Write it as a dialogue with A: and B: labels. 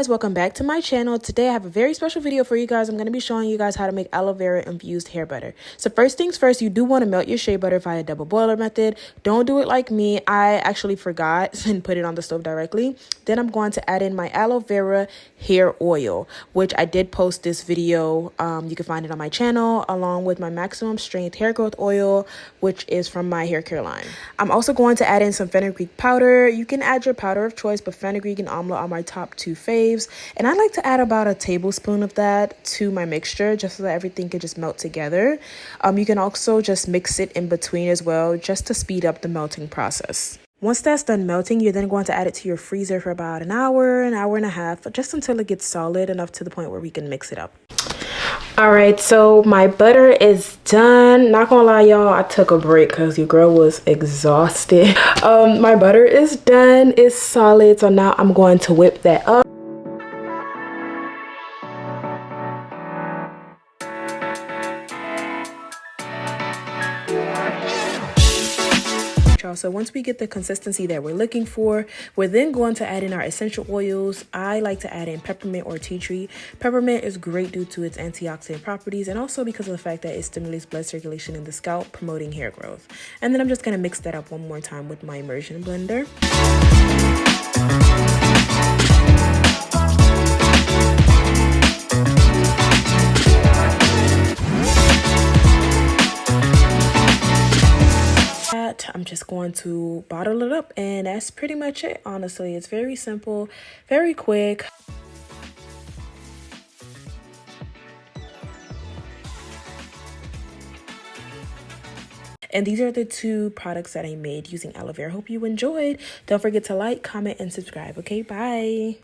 A: Guys, welcome back to my channel. Today I have a very special video for you guys. I'm going to be showing you guys how to make aloe vera infused hair butter. So first things first, you do want to melt your shea butter via double boiler method. Don't do it like me. I actually forgot and put it on the stove directly. Then I'm going to add in my aloe vera hair oil, which I did post this video. You can find it on my channel, along with my maximum strength hair growth oil, which is from my hair care line. I'm also going to add in some fenugreek powder. You can add your powder of choice, but fenugreek and amla are my top two faves. And I like to add about a tablespoon of that to my mixture just so that everything can just melt together. You can also just mix it in between as well, just to speed up the melting process. Once that's done melting, you're then going to add it to your freezer for about an hour and a half, just until it gets solid enough to the point where we can mix it up. All right, so my butter is done. Not gonna lie, y'all, I took a break because your girl was exhausted. My butter is done, it's solid. So now I'm going to whip that up. So once we get the consistency that we're looking for, we're then going to add in our essential oils. I like to add in peppermint or tea tree. Peppermint is great due to its antioxidant properties and also because of the fact that it stimulates blood circulation in the scalp, promoting hair growth. And then I'm just going to mix that up one more time with my immersion blender. I'm just going to bottle it up, and that's pretty much it. Honestly, it's very simple, very quick. And these are the two products that I made using aloe vera. Hope you enjoyed. Don't forget to like, comment, and subscribe. Okay, bye.